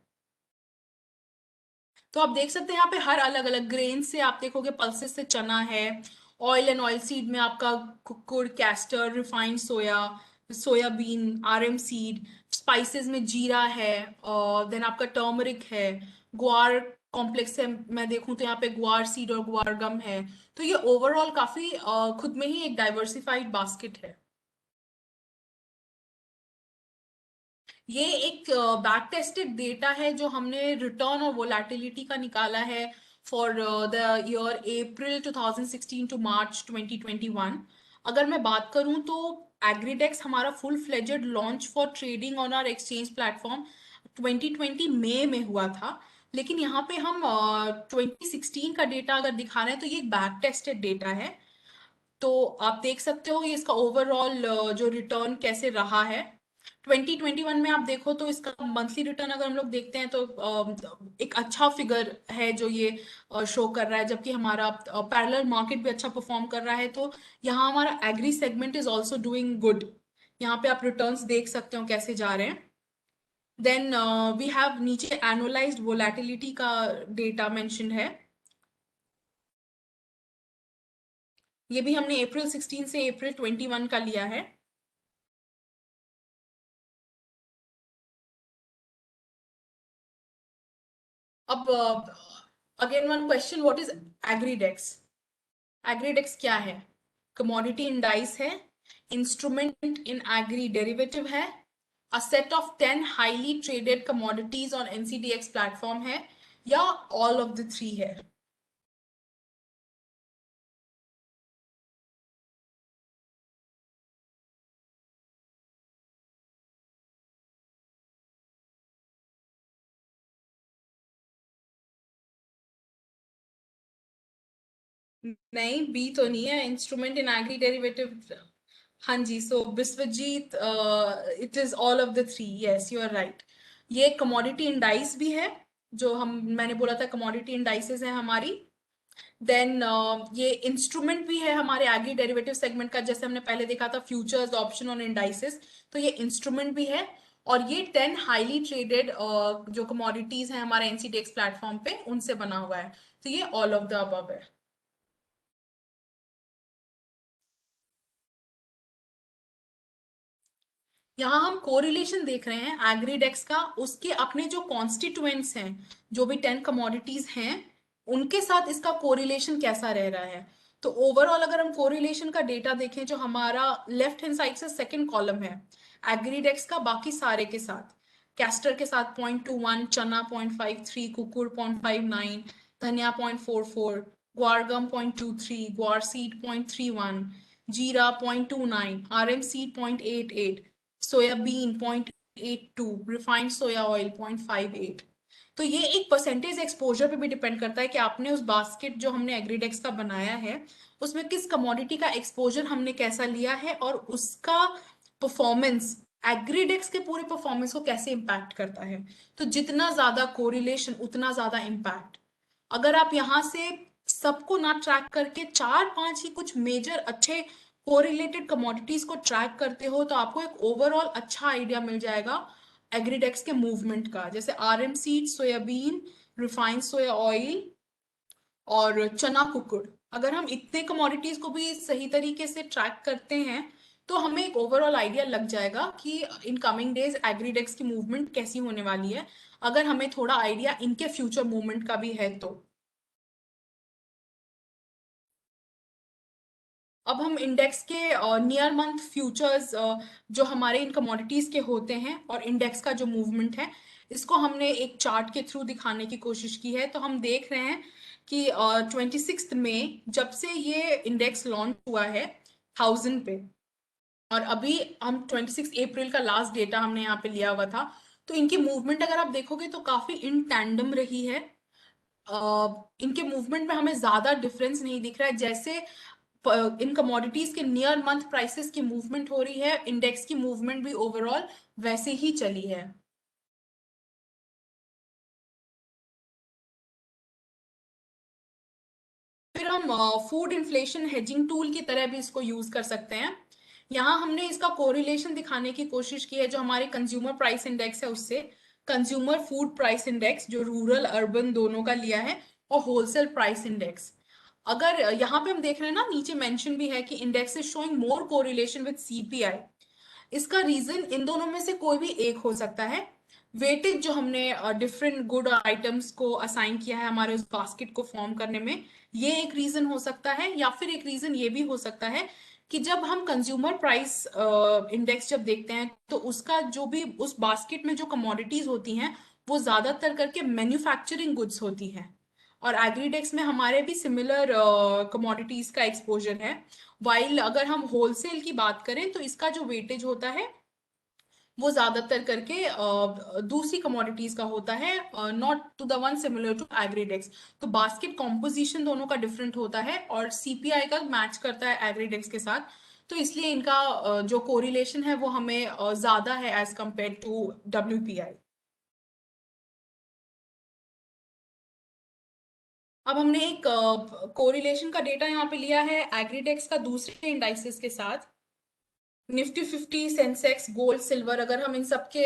S1: तो आप देख सकते हैं यहाँ पे हर अलग अलग ग्रेन से आप देखोगे, पल्सेस से चना है, ऑयल एंड ऑयल सीड में आपका कुकुड़, कैस्टर, रिफाइंड सोया, सोयाबीन, RM सीड, स्पाइसेस में जीरा है, और देन आपका टर्मरिक है, ग्वार कॉम्प्लेक्स है, मैं देखूं तो यहाँ पे ग्वार सीड और ग्वार गम है। तो ये ओवरऑल काफी खुद में ही एक डाइवर्सिफाइड बास्केट है। ये एक बैक टेस्टेड डेटा है जो हमने रिटर्न और वोलेटिलिटी का निकाला है for the year April 2016 to March 2021। अगर मैं बात करूं तो एग्रीडेक्स हमारा full fledged launch for trading on our exchange platform 2020 मई में हुआ था। लेकिन यहाँ पे हम 2016 का डेटा अगर दिखा रहे हैं तो ये एक बैक टेस्टेड डेटा है। तो आप देख सकते हो ये इसका ओवरऑल जो रिटर्न कैसे रहा है। 2021 में आप देखो तो इसका मंथली रिटर्न अगर हम लोग देखते हैं तो एक अच्छा फिगर है जो ये शो कर रहा है, जबकि हमारा पैरेलल मार्केट भी अच्छा परफॉर्म कर रहा है। तो यहाँ हमारा agri segment is also doing good. यहाँ पे आप रिटर्न्स देख सकते हो कैसे जा रहे हैं। देन वी हैव नीचे एनुअलाइज्ड वोलेटिलिटी का डेटा मेंशन है। ये भी हमने अप्रैल 16 से अप्रैल 21 का लिया है। अब again one question, what is Agridex? Agridex क्या है? कमोडिटी इंडाइस है, इंस्ट्रूमेंट इन एग्री डेरिवेटिव है, a set of 10 highly traded commodities on NCDEX platform है, या ऑल ऑफ द थ्री है? नहीं, बी तो नहीं है, इंस्ट्रूमेंट इन एग्री डेरिवेटिव। हाँ जी, so Biswajit, it is all of the three, yes you are right. ये कमोडिटी इंडाइस भी है, जो हम मैंने बोला था कमोडिटी इंडाइसेस है हमारी। देन ये इंस्ट्रूमेंट भी है हमारे एग्री डेरिवेटिव सेगमेंट का, जैसे हमने पहले देखा था फ्यूचर्स ऑप्शन ऑन इंडाइसेस, तो ये इंस्ट्रूमेंट भी है। और ये 10 हाईली ट्रेडेड जो कमोडिटीज हैं हमारे एनसीडीएक्स प्लेटफॉर्म पे, उनसे बना हुआ है। तो ये ऑल ऑफ द अबव है। यहाँ हम कोरिलेशन देख रहे हैं एग्रीडेक्स का, उसके अपने जो कॉन्स्टिट्यूएंट्स हैं, जो भी 10 कमोडिटीज हैं, उनके साथ इसका कोरिलेशन कैसा रह रहा है। तो ओवरऑल अगर हम कोरिलेशन का डेटा देखें, जो हमारा लेफ्ट हैंड साइड से सेकंड कॉलम है एग्रीडेक्स का, बाकी सारे के साथ, कैस्टर के साथ 0.21, चना 0.53, कुकुर 0.59, धनिया 0.44, ग्वारगम 0.23, ग्वार सीड 0.31, जीरा 0.29, RM seed 0.88, soybean 0.82, refined soya oil 0.58। तो ये एक परसेंटेज एक्सपोजर पे भी डिपेंड करता है कि आपने उस बास्केट जो हमने एग्रीडेक्स का बनाया है उसमें किस कमोडिटी का एक्सपोजर हमने कैसा लिया है, और उसका परफॉर्मेंस एग्रीडेक्स के पूरे परफॉर्मेंस को कैसे इंपैक्ट करता है। तो जितना ज्यादा कोरिलेशन उतना ज्यादा इंपैक्ट। अगर आप यहाँ से सबको ना ट्रैक करके 4-5 ही कुछ मेजर अच्छे कोरिलेटेड कमोडिटीज को ट्रैक करते हो, तो आपको एक ओवरऑल अच्छा आइडिया मिल जाएगा एग्रीडेक्स के मूवमेंट का। जैसे RM seed, soybean, refined soya oil और चना कुकुड़, अगर हम इतने कमोडिटीज को भी सही तरीके से ट्रैक करते हैं तो हमें एक ओवरऑल आइडिया लग जाएगा कि इन कमिंग डेज एग्रीडेक्स की मूवमेंट कैसी होने वाली है, अगर हमें थोड़ा आइडिया इनके फ्यूचर मूवमेंट का भी है तो। अब हम इंडेक्स के नियर मंथ फ्यूचर्स जो हमारे इन कमोडिटीज के होते हैं और इंडेक्स का जो मूवमेंट है, इसको हमने एक चार्ट के थ्रू दिखाने की कोशिश की है। तो हम देख रहे हैं कि 26 में जब से ये इंडेक्स लॉन्च हुआ है 1000 पे, और अभी हम 26 अप्रैल का लास्ट डेटा हमने यहाँ पे लिया हुआ था, तो इनकी मूवमेंट अगर आप देखोगे तो काफी इन टैंडम रही है। इनके मूवमेंट में हमें ज्यादा डिफरेंस नहीं दिख रहा है। जैसे इन कमोडिटीज के नियर मंथ प्राइसेस की मूवमेंट हो रही है, इंडेक्स की मूवमेंट भी ओवरऑल वैसे ही चली है। फिर हम फूड इन्फ्लेशन हेजिंग टूल की तरह भी इसको यूज कर सकते हैं। यहाँ हमने इसका कोरिलेशन दिखाने की कोशिश की है, जो हमारे कंज्यूमर प्राइस इंडेक्स है उससे कंज्यूमर फूड प्राइस इंडेक्स, जो रूरल अर्बन दोनों का लिया है, और होलसेल प्राइस इंडेक्स। अगर यहाँ पे हम देख रहे हैं ना, नीचे मेंशन भी है कि index is showing more correlation with CPI. इसका रीजन इन दोनों में से कोई भी एक हो सकता है। वेटेज जो हमने डिफरेंट गुड आइटम्स को असाइन किया है हमारे उस बास्केट को फॉर्म करने में, ये एक रीजन हो सकता है। या फिर एक रीजन ये भी हो सकता है कि जब हम कंज्यूमर प्राइस इंडेक्स जब देखते हैं तो उसका जो भी उस बास्केट में जो कमोडिटीज होती हैं वो ज्यादातर करके मैन्युफैक्चरिंग गुड्स होती हैं। और एग्रीडेक्स में हमारे भी सिमिलर कमोडिटीज का एक्सपोजर है। वाइल अगर हम होलसेल की बात करें तो इसका जो वेटेज होता है वो ज्यादातर करके दूसरी कमोडिटीज का होता है, not to the one similar to Agridex. तो बास्केट कॉम्पोजिशन दोनों का डिफरेंट होता है और सीपीआई का मैच करता है एग्रीडेक्स के साथ। तो इसलिए इनका जो कोरिलेशन है वो हमें ज्यादा है एज कंपेयर टू डब्ल्यूपीआई। अब हमने एक कोरिलेशन का डेटा यहाँ पे लिया है एग्रीडेक्स का दूसरे इंडाइसेस के साथ। निफ्टी 50, सेंसेक्स, गोल्ड, सिल्वर, अगर हम इन सबके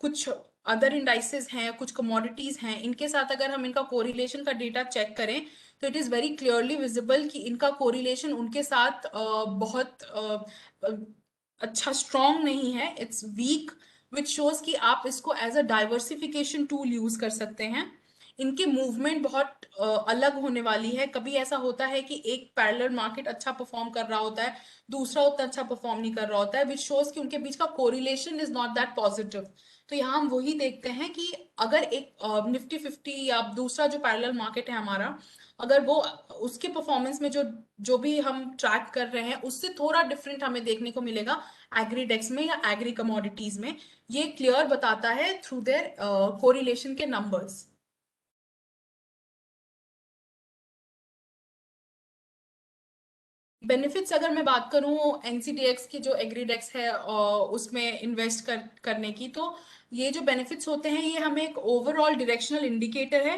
S1: कुछ अदर इंडाइसेस हैं, कुछ कमोडिटीज हैं, इनके साथ अगर हम इनका कोरिलेशन का डेटा चेक करें तो it is very clearly visible कि इनका कोरिलेशन उनके साथ बहुत अच्छा स्ट्रॉन्ग नहीं है, इट्स वीक, विच शोज कि आप इसको as a diversification tool use कर सकते हैं। इनकी मूवमेंट बहुत अलग होने वाली है। कभी ऐसा होता है कि एक पैरेलल मार्केट अच्छा परफॉर्म कर रहा होता है, दूसरा उतना अच्छा परफॉर्म नहीं कर रहा होता है, विच शोज कि उनके बीच का correlation is not that positive. तो यहाँ हम वही देखते हैं कि अगर एक निफ्टी 50 या दूसरा जो पैरेलल मार्केट है हमारा, अगर वो उसके परफॉर्मेंस में जो जो भी हम ट्रैक कर रहे हैं उससे थोड़ा डिफरेंट हमें देखने को मिलेगा एग्रीडेक्स में या एग्री कमोडिटीज में। ये क्लियर बताता है थ्रू देयर कोरिलेशन के नंबर्स। बेनिफिट्स अगर मैं बात करूं एनसीडीएक्स की जो एग्रीडेक्स है उसमें इन्वेस्ट करने की, तो ये जो बेनिफिट्स होते हैं ये हमें एक ओवरऑल डायरेक्शनल इंडिकेटर है।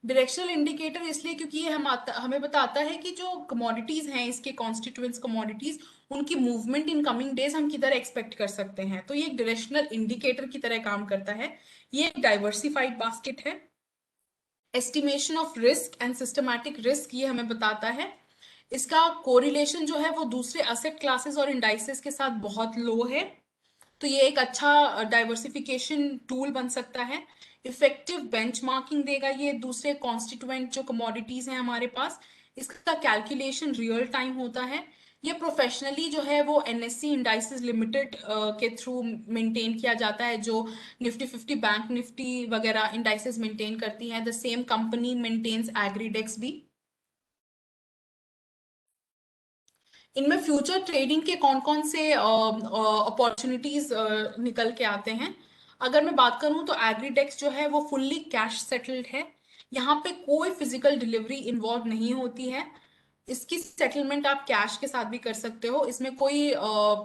S1: डायरेक्शनल इंडिकेटर इसलिए क्योंकि ये हमें बताता है कि जो कमोडिटीज हैं इसके कॉन्स्टिट्यूएंट्स कमोडिटीज, उनकी मूवमेंट इन कमिंग डेज हम किधर एक्सपेक्ट कर सकते हैं। तो ये एक डायरेक्शनल इंडिकेटर की तरह काम करता है। ये एक डाइवर्सिफाइड बास्केट है। Estimation of risk and systematic risk ये हमें बताता है। इसका कोरिलेशन जो है वो दूसरे असेट क्लासेस और इंडाइसेस के साथ बहुत लो है। तो ये एक अच्छा डाइवर्सिफिकेशन टूल बन सकता है। इफेक्टिव बेंचमार्किंग देगा ये दूसरे कॉन्स्टिट्यूएंट जो कमोडिटीज हैं हमारे पास, इसका कैलकुलेशन रियल टाइम होता है। ये प्रोफेशनली जो है वो एनएससी इंडाइसेस लिमिटेड के थ्रू मेंटेन किया जाता है, जो निफ्टी 50, बैंक निफ्टी वगैरह इंडाइसेस मेंटेन करती हैं। द सेम कंपनी मेंटेन्स एग्रीडेक्स भी। इनमें फ्यूचर ट्रेडिंग के कौन कौन से अपॉर्चुनिटीज निकल के आते हैं। अगर मैं बात करूं तो एग्रीडेक्स जो है वो फुल्ली कैश सेटल्ड है। यहाँ पे कोई फिजिकल डिलीवरी इन्वॉल्व नहीं होती है। इसकी सेटलमेंट आप कैश के साथ भी कर सकते हो। इसमें कोई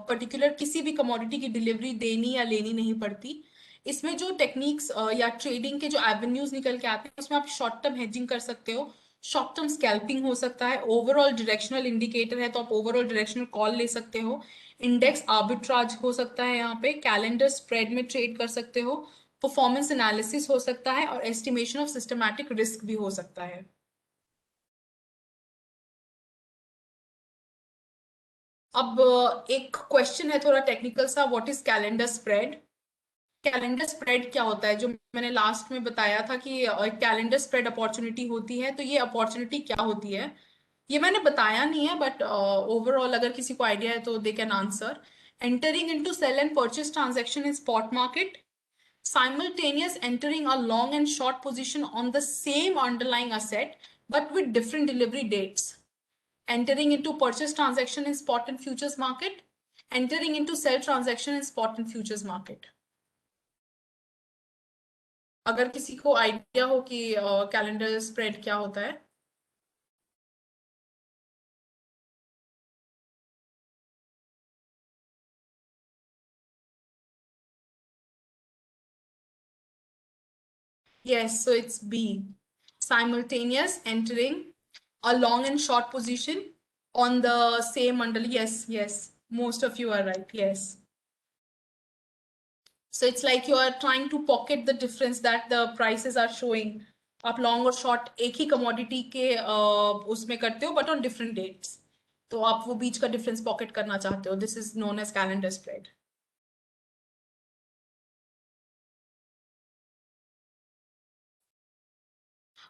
S1: पर्टिकुलर किसी भी कमोडिटी की डिलीवरी देनी या लेनी नहीं पड़ती। इसमें जो टेक्निक्स या ट्रेडिंग के जो एवेन्यूज निकल के आते हैं उसमें आप शॉर्ट टर्म हेजिंग कर सकते हो, शॉर्ट टर्म स्कैल्पिंग हो सकता है, ओवरऑल डायरेक्शनल इंडिकेटर है तो आप ओवरऑल डायरेक्शनल कॉल ले सकते हो, इंडेक्स आर्बिट्राज हो सकता है, यहाँ पे कैलेंडर स्प्रेड में ट्रेड कर सकते हो, परफॉर्मेंस एनालिसिस हो सकता है और एस्टिमेशन ऑफ सिस्टमैटिक रिस्क भी हो सकता है। अब एक क्वेश्चन है थोड़ा टेक्निकल सा, what is calendar spread. Calendar spread क्या होता है, जो मैंने लास्ट में बताया था कि कैलेंडर स्प्रेड अपॉर्चुनिटी होती है, तो ये अपॉर्चुनिटी क्या होती है ये मैंने बताया नहीं है, बट ओवरऑल अगर किसी को आइडिया है तो they can answer. Entering into sell and purchase transaction in spot market, simultaneous entering a long and short position on the same underlying asset but with different delivery dates, entering into purchase transaction in spot and futures market, entering into sell transaction in spot and futures market। अगर किसी को आइडिया हो कि कैलेंडर स्प्रेड क्या होता है। Yes, so it's B. Simultaneous entering a long and short position on the same underlying. Yes, yes. Most of you are right. Yes. So it's like you are trying to pocket the difference that the prices are showing. आप लॉन्ग और शॉर्ट एक ही कमोडिटी के उसमें करते हो बट ऑन डिफरेंट डेट्स, तो आप वो बीच का डिफरेंस पॉकेट करना चाहते हो। This is known as calendar spread.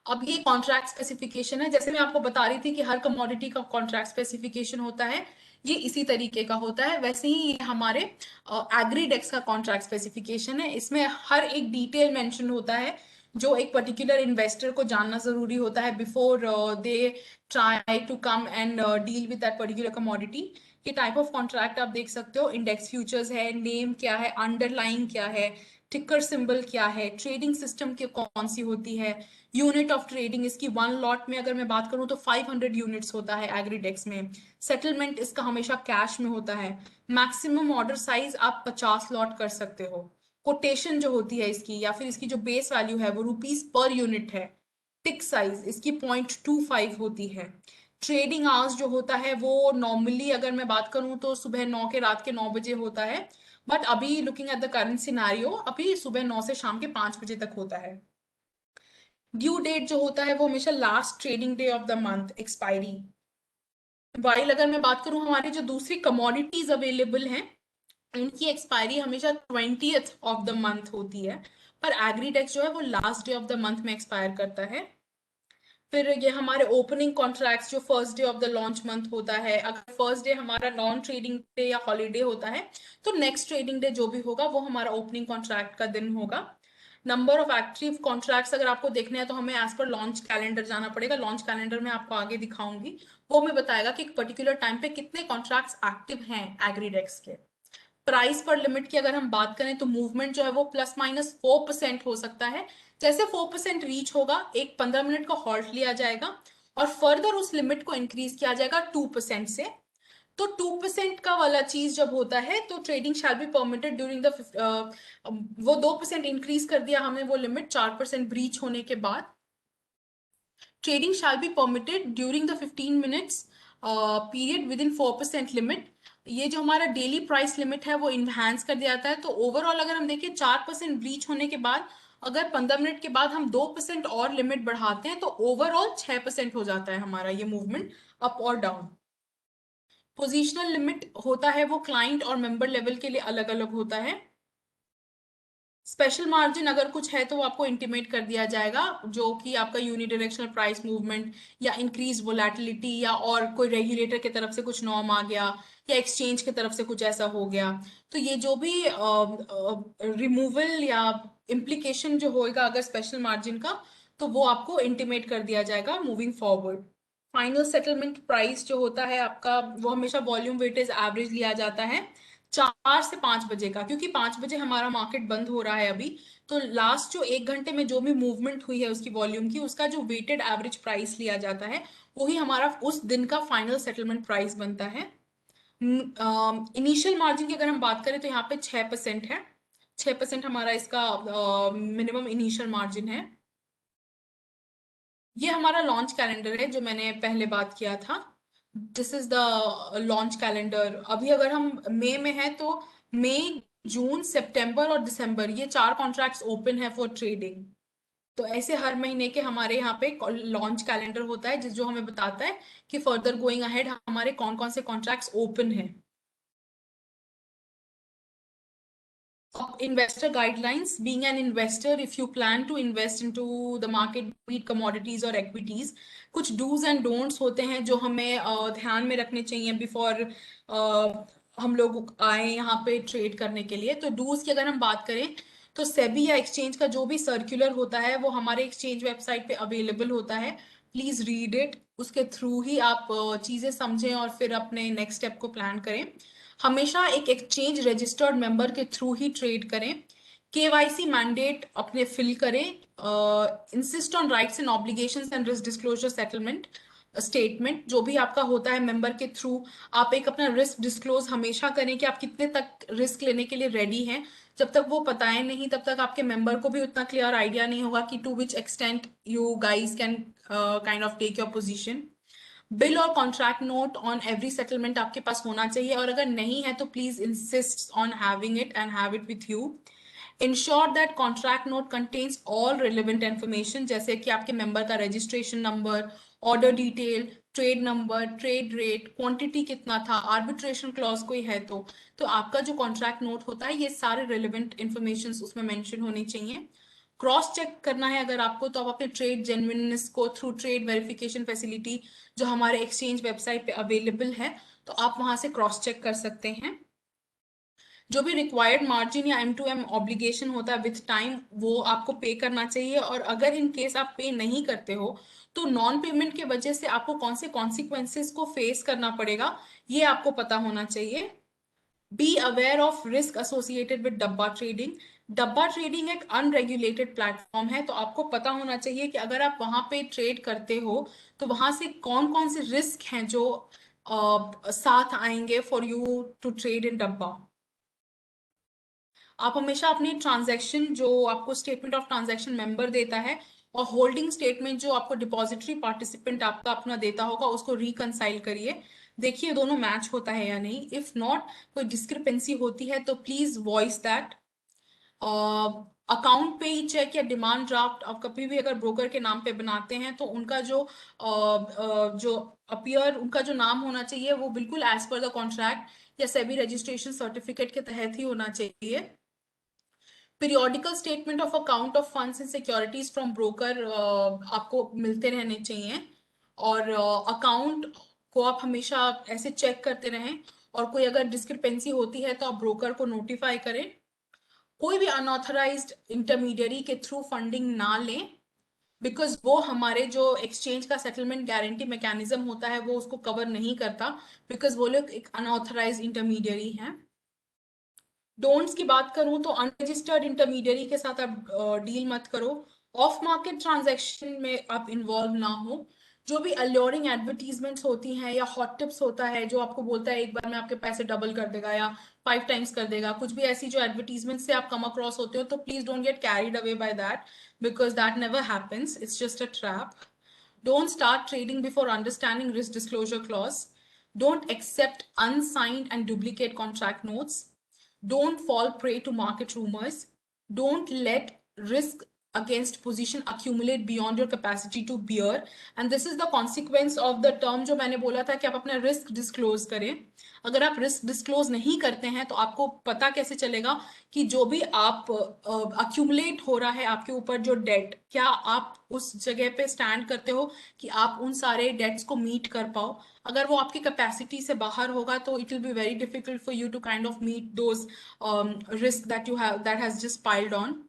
S1: अब ये कॉन्ट्रैक्ट स्पेसिफिकेशन है, जैसे मैं आपको बता रही थी कि हर कमोडिटी का कॉन्ट्रैक्ट स्पेसिफिकेशन होता है, ये इसी तरीके का होता है। वैसे ही ये हमारे एग्रीडेक्स का कॉन्ट्रैक्ट स्पेसिफिकेशन है। इसमें हर एक डिटेल मेंशन होता है जो एक पर्टिकुलर इन्वेस्टर को जानना जरूरी होता है before they try to come and deal with that particular commodity. ये टाइप ऑफ कॉन्ट्रैक्ट आप देख सकते हो, इंडेक्स फ्यूचर्स है, नेम क्या है, अंडरलाइन क्या है, टिकर सिंबल क्या है, ट्रेडिंग सिस्टम की कौन सी होती है, यूनिट ऑफ ट्रेडिंग इसकी वन लॉट में अगर मैं बात करूं तो 500 यूनिट्स होता है एग्रीडेक्स में। सेटलमेंट इसका हमेशा कैश में होता है। मैक्सिमम ऑर्डर साइज आप 50 लॉट कर सकते हो। कोटेशन जो होती है इसकी या फिर इसकी जो बेस वैल्यू है वो रुपीस पर यूनिट है। टिक साइज इसकी 0.25 होती है। ट्रेडिंग आवर्स जो होता है वो नॉर्मली अगर मैं बात करूं तो सुबह 9 के रात के 9 बजे होता है, बट अभी looking at the current scenario अभी सुबह 9 से शाम के 5 बजे तक होता है। ड्यू डेट जो होता है वो हमेशा last trading day of the month expiry. While अगर मैं बात करूं हमारी जो दूसरी कमोडिटीज अवेलेबल हैं इनकी एक्सपायरी हमेशा 20th ऑफ द मंथ होती है, पर एग्रीडेक्स जो है वो last day of the month में एक्सपायर करता है। फिर ये हमारे ओपनिंग कॉन्ट्रैक्ट्स जो first day of the launch month होता है, अगर फर्स्ट डे हमारा नॉन ट्रेडिंग डे या हॉलीडे होता है तो नेक्स्ट ट्रेडिंग डे जो भी होगा वो हमारा ओपनिंग कॉन्ट्रैक्ट का दिन होगा। नंबर ऑफ एक्टिव कॉन्ट्रैक्ट्स अगर आपको देखने हैं तो हमें एज पर लॉन्च कैलेंडर जाना पड़ेगा। लॉन्च कैलेंडर में आपको आगे दिखाऊंगी, वो हमें बताएगा कि एक पर्टिकुलर टाइम पे कितने कॉन्ट्रैक्ट्स एक्टिव हैं एग्रीडेक्स के। प्राइस पर लिमिट की अगर हम बात करें तो मूवमेंट जो है वो ±4% हो सकता है। जैसे 4% रीच होगा एक 15 मिनट का हॉल्ट लिया जाएगा और फर्दर उस लिमिट को इंक्रीज किया जाएगा 2% से। तो 2% का वाला चीज जब होता है तो trading shall be permitted during the वो 2% इंक्रीज कर दिया हमने वो लिमिट 4% ब्रीच होने के बाद। Trading shall be permitted during the 15 minutes period with in 4% limit. ये जो हमारा डेली प्राइस लिमिट है वो इनहांस कर दिया जाता है। तो ओवरऑल अगर हम देखें 4% ब्रीच होने के बाद अगर 15 मिनट के बाद हम 2% और लिमिट बढ़ाते हैं तो ओवरऑल 6% हो जाता है हमारा ये मूवमेंट अप और डाउन। पोजिशनल लिमिट होता है वो क्लाइंट और मेंबर लेवल के लिए अलग अलग होता है। स्पेशल मार्जिन अगर कुछ है तो वो आपको इंटीमेट कर दिया जाएगा, जो कि आपका यूनिडायरेक्शनल प्राइस मूवमेंट या इंक्रीज वोलेटिलिटी या और कोई रेगुलेटर की तरफ से कुछ नॉर्म आ गया या एक्सचेंज की तरफ से कुछ ऐसा हो गया, तो ये जो भी रिमूवल या इम्प्लीकेशन जो होएगा अगर स्पेशल मार्जिन का तो वो आपको इंटीमेट कर दिया जाएगा moving forward. Final settlement price जो होता है आपका वो हमेशा वॉल्यूम वेटेज एवरेज लिया जाता है 4 से 5 बजे का, क्योंकि 5 बजे हमारा मार्केट बंद हो रहा है अभी। तो लास्ट जो 1 घंटे में जो भी मूवमेंट हुई है उसकी वॉल्यूम की उसका जो वेटेड एवरेज प्राइस लिया जाता है वही हमारा उस दिन का फाइनल सेटलमेंट प्राइस बनता है। इनिशियल मार्जिन की अगर हम बात करें तो यहाँ पे 6% है। 6% हमारा इसका मिनिमम इनिशियल मार्जिन है। ये हमारा लॉन्च कैलेंडर है जो मैंने पहले बात किया था। This is the launch calendar. अभी अगर हम मई में है तो मई, जून, सितंबर और दिसंबर ये 4 कॉन्ट्रैक्ट्स ओपन है फॉर ट्रेडिंग। तो ऐसे हर महीने के हमारे यहाँ पे लॉन्च कैलेंडर होता है जिस जो हमें बताता है कि फर्दर गोइंग अहेड हमारे कौन कौन से कॉन्ट्रैक्ट्स ओपन है। Investor guidelines. Being an investor, if you plan to invest into the market, be it commodities or equities, कुछ do's and don'ts होते हैं जो हमें ध्यान में रखने चाहिए बिफोर हम लोग आए यहाँ पे ट्रेड करने के लिए। तो डूज की अगर हम बात करें तो सेबी या एक्सचेंज का जो भी सर्कुलर होता है वो हमारे एक्सचेंज वेबसाइट पे अवेलेबल होता है। प्लीज रीड इट, उसके थ्रू ही आप चीजें समझें और फिर अपने नेक्स्ट स्टेप को प्लान करें। हमेशा एक एक्सचेंज रजिस्टर्ड मेंबर के थ्रू ही ट्रेड करें। केवाईसी मैंडेट अपने फिल करें। Insist on rights and obligations and risk disclosure settlement statement जो भी आपका होता है मेंबर के थ्रू आप एक अपना रिस्क डिस्क्लोज हमेशा करें कि आप कितने तक रिस्क लेने के लिए रेडी हैं। जब तक वो बताएं नहीं तब तक आपके मेंबर को भी उतना क्लियर आइडिया नहीं होगा कि to which extent you guys can kind of take your position. Bill और contract note on every settlement आपके पास होना चाहिए और अगर नहीं है तो please insist on having it and have it with you. Ensure that contract note contains all relevant information जैसे कि आपके मेंबर का registration number, order detail, trade number, trade rate, quantity कितना था, आर्बिट्रेशन क्लॉज कोई है तो आपका जो कॉन्ट्रैक्ट नोट होता है ये सारे रिलेवेंट इन्फॉर्मेशन उसमें मेंशन होनी चाहिए। क्रॉस चेक करना है अगर आपको, तो आप अपने ट्रेड जेन्युइननेस को थ्रू ट्रेड वेरिफिकेशन फैसिलिटी जो हमारे एक्सचेंज वेबसाइट पे अवेलेबल है, तो आप वहां से क्रॉस चेक कर सकते हैं। जो भी रिक्वायर्ड मार्जिन या M2M ऑब्लिगेशन होता है विथ टाइम, वो आपको पे करना चाहिए। और अगर इन केस आप पे नहीं करते हो तो नॉन पेमेंट के वजह से आपको कौन से कॉन्सिक्वेंसेस को फेस करना पड़ेगा, ये आपको पता होना चाहिए। Be aware of risk associated with डब्बा ट्रेडिंग। डब्बा ट्रेडिंग एक अनरेगुलेटेड प्लेटफॉर्म है, तो आपको पता होना चाहिए कि अगर आप वहां पे ट्रेड करते हो तो वहां से कौन कौन से रिस्क हैं जो साथ आएंगे for you to trade in dabba. आप हमेशा अपनी ट्रांजैक्शन जो आपको स्टेटमेंट ऑफ ट्रांजैक्शन मेंबर देता है और होल्डिंग स्टेटमेंट जो आपको डिपॉजिटरी पार्टिसिपेंट आपका अपना देता होगा, उसको रिकंसाइल करिए, देखिए दोनों मैच होता है या नहीं। इफ नॉट, कोई डिस्क्रिपेंसी होती है तो प्लीज वॉइस दैट। अकाउंट पे ही चेक या डिमांड ड्राफ्ट आप कभी भी अगर ब्रोकर के नाम पे बनाते हैं तो उनका जो अपीयर उनका जो नाम होना चाहिए वो बिल्कुल एज पर द कॉन्ट्रैक्ट या सेबी रजिस्ट्रेशन सर्टिफिकेट के तहत ही होना चाहिए। Periodical statement of account of funds and securities from broker आपको मिलते रहने चाहिए। और अकाउंट को आप हमेशा ऐसे चेक करते रहें, और कोई अगर डिस्क्रिपेंसी होती है तो आप ब्रोकर को नोटिफाई करें। कोई भी अनऑथराइज्ड इंटरमीडियरी के थ्रू फंडिंग ना लें, बिकॉज वो हमारे जो एक्सचेंज का सेटलमेंट गारंटी मैकेनिज्म होता है वो उसको कवर नहीं करता, बिकॉज वो लोग एक अनऑथराइज्ड इंटरमीडियरी हैं। डोंट्स की बात करूं तो अनरजिस्टर्ड इंटरमीडियरी के साथ आप डील मत करो। ऑफ मार्केट ट्रांजैक्शन में आप इन्वॉल्व ना हो। जो भी अल्योरिंग एडवर्टीजमेंट्स होती हैं या हॉट टिप्स होता है जो आपको बोलता है एक बार में आपके पैसे डबल कर देगा या 5 टाइम्स कर देगा, कुछ भी ऐसी जो एडवर्टीजमेंट से आप कम अक्रॉस होते हो, तो please don't get carried away by that, because that never happens, it's just a trap. Don't start trading before understanding risk disclosure clause. Don't accept unsigned and duplicate contract notes. Don't fall prey to market rumors. Don't let risk against position accumulate beyond your capacity to bear. And this is the consequence of the term जो मैंने बोला था कि आप अपना रिस्क डिस्क्लोज करें। अगर आप रिस्क डिस्क्लोज नहीं करते हैं तो आपको पता कैसे चलेगा कि जो भी आप अक्यूमुलेट हो रहा है आपके ऊपर जो डेट, क्या आप उस जगह पे स्टैंड करते हो कि आप उन सारे डेट्स को मीट कर पाओ। अगर वो आपकी कैपेसिटी से बाहर होगा तो it will be very difficult for you to kind of meet those risk that you have that has just piled on.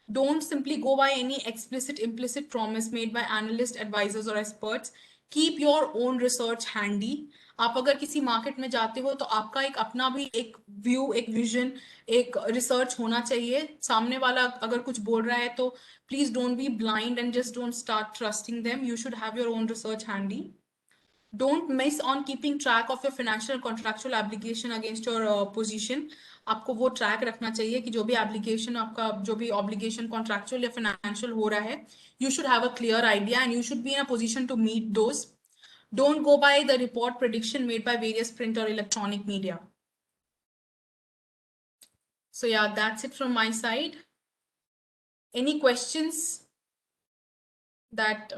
S1: Don't simply go by any explicit, implicit promise made by analysts, advisors or experts. Keep your own research handy. आप अगर किसी मार्केट में जाते हो तो आपका एक अपना भी एक व्यू, एक विजन, एक रिसर्च होना चाहिए। सामने वाला अगर कुछ बोल रहा है तो please don't be blind and just don't start trusting them. You should have your own research handy. Don't miss on keeping track of your financial and contractual obligation against your position. आपको वो ट्रैक रखना चाहिए कि जो भी एप्लीकेशन आपका जो भी ऑब्लिगेशन कॉन्ट्रैक्चुअल या फाइनेंशियल हो रहा है, you should have a clear idea and you should be in a position to meet those. Don't go by the report prediction made by various print or electronic media. So yeah, that's it from my side. Any questions that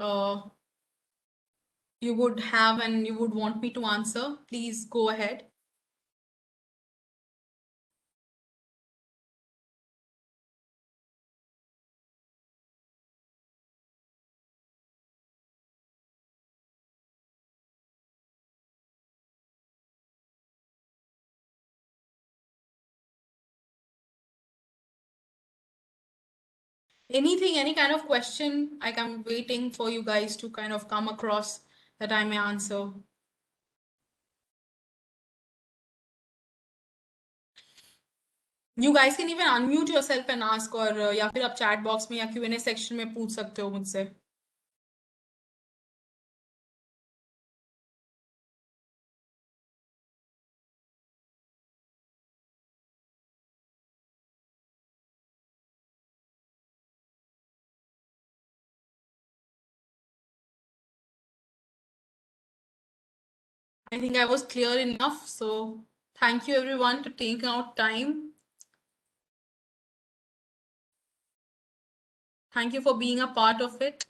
S1: you would have and you would want me to answer, please go ahead. Anything, any kind of question, I'm waiting for you guys to kind of come across that I may answer. You guys can even unmute yourself and ask, और या फिर आप chat box में या Q&A section में पूछ सकते हो मुझसे. I think I was clear enough. So thank you everyone to taking out time. Thank you for being a part of it.